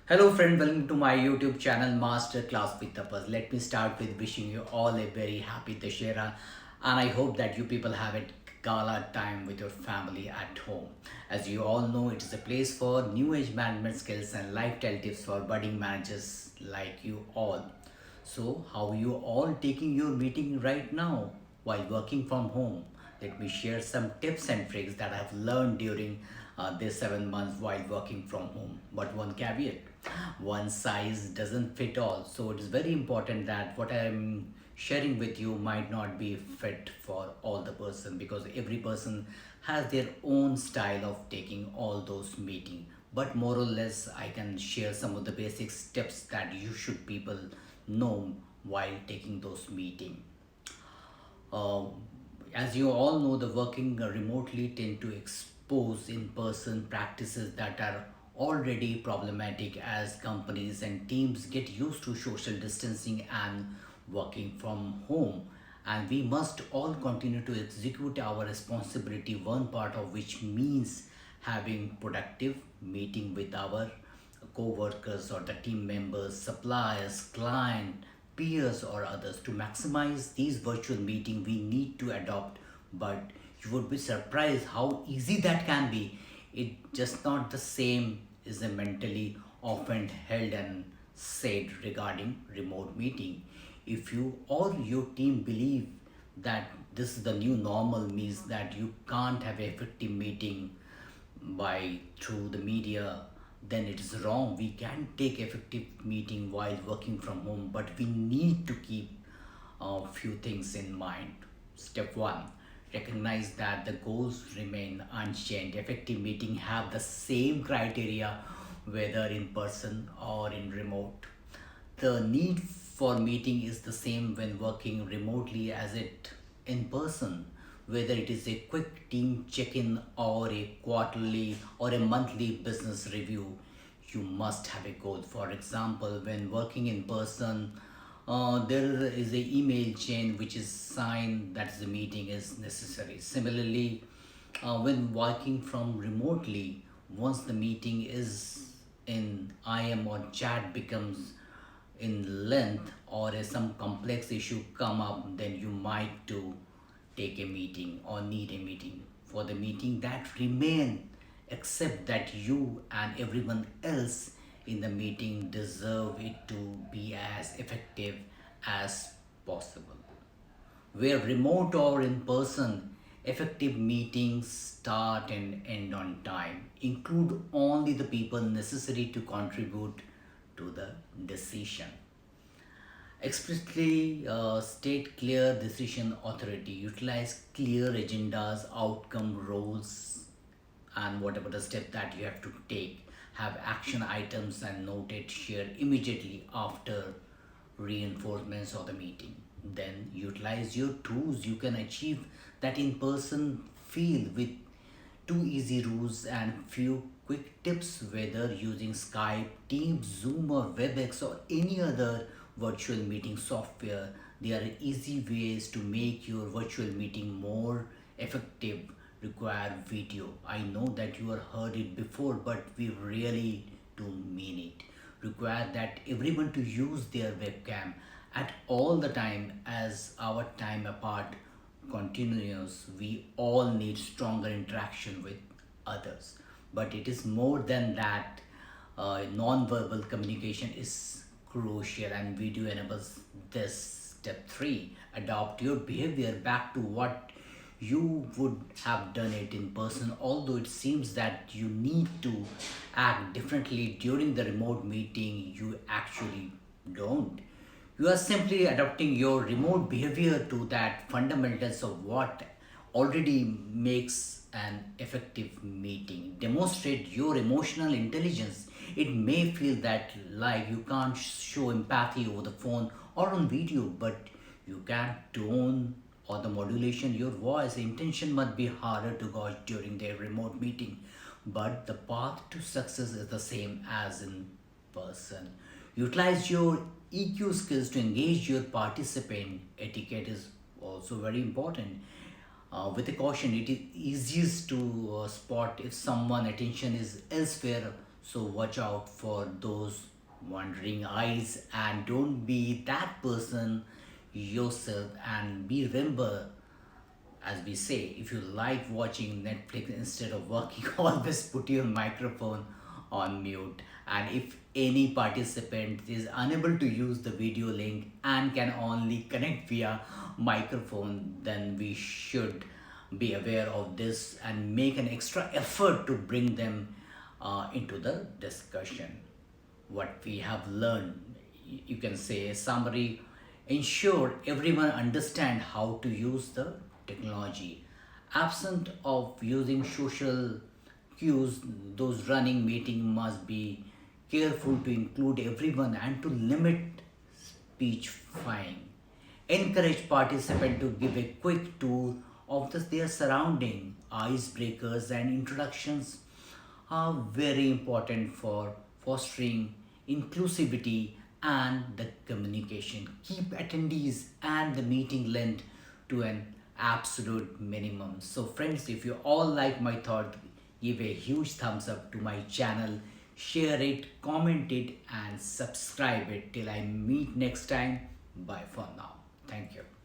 Hello friend, welcome to my YouTube channel Master Class with Tapas. Let me start with wishing you all a very happy Dashera, and I hope that you people have a gala time with your family at home. As you all know, it is a place for new age management skills and lifestyle tips for budding managers like you all. So, how are you all taking your meeting right now while working from home? Let me share some tips and tricks that I have learned during these 7 months while working from home. But one caveat, one size doesn't fit all. So, it is very important that what I am sharing with you might not be fit for all the person because every person has their own style of taking all those meeting, but more or less I can share some of the basic steps that you should people know while taking those meeting. uh, as you all know, the working remotely tend to expose in-person practices that are already problematic as companies and teams get used to social distancing and working from home. And we must all continue to execute our responsibility, one part of which means having productive meeting with our co-workers or the team members, suppliers, client, peers or others. To maximize these virtual meeting, we need to adopt, but you would be surprised how easy that can be. It just not the same is a mentally often held and said regarding remote meeting. If you or your team believe that this is the new normal, means that you can't have effective meeting by through the media, then it is wrong. We can take effective meeting while working from home, but we need to keep a few things in mind. Step 1, recognize that the goals remain unchanged. Effective meeting have the same criteria whether in person or in remote. The need for meeting is the same when working remotely as it in person, whether it is a quick team check-in or a quarterly or a monthly business review. You must have a goal. For example, when working in person, there is a email chain which is signed that the meeting is necessary. Similarly, when working from remotely, once the meeting is in IM or chat becomes in length or as some complex issue come up, then you might to take a meeting or need a meeting. For the meeting that remain, except that you and everyone else in the meeting deserve it to be as effective as possible. Where remote or in person, effective meetings start and end on time. Include only the people necessary to contribute to the decision. Explicitly state clear decision authority. Utilize clear agendas, outcome, roles, and whatever the step that you have to take. Have action items and noted shared immediately after reinforcements of the meeting. Then utilize your tools. You can achieve that in person feel with two easy rules and few quick tips, whether using Skype, Teams, Zoom, or WebEx, or any other virtual meeting software. There are easy ways to make your virtual meeting more effective. Require video. I know that you have heard it before, but we really do mean it. Require that everyone to use their webcam at all the time, as our time apart continuous. We all need stronger interaction with others, but it is more than that. Non-verbal communication is crucial, and video enables this. Step 3, adopt your behavior back to what you would have done it in person. Although it seems that you need to act differently during the remote meeting, you actually don't. You are simply adapting your remote behavior to that fundamentals of what already makes an effective meeting. Demonstrate your emotional intelligence. It may feel that like you can't show empathy over the phone or on video, but you can tone or the modulation your voice. Intention must be harder to gauge during their remote meeting, but the path to success is the same as in person. Utilize your EQ skills to engage your participant. Etiquette is also very important. With a caution, it is easiest to spot if someone attention is elsewhere. So watch out for those wandering eyes and don't be that person yourself. And be remember, as we say, if you like watching Netflix instead of working, always put your microphone on mute. And if any participant is unable to use the video link and can only connect via microphone, then we should be aware of this and make an extra effort to bring them into the discussion. What we have learned, you can say a summary, ensure everyone understand how to use the technology. Absent of using social cues, those running meeting must be careful to include everyone and to limit speech fine. Encourage participants to give a quick tour of their surrounding. Icebreakers and introductions are very important for fostering inclusivity and the communication. Keep attendees and the meeting length to an absolute minimum. So, friends, if you all like my thought, give a huge thumbs up to my channel, share it, comment it, and subscribe it. Till I meet next time. Bye for now. Thank you.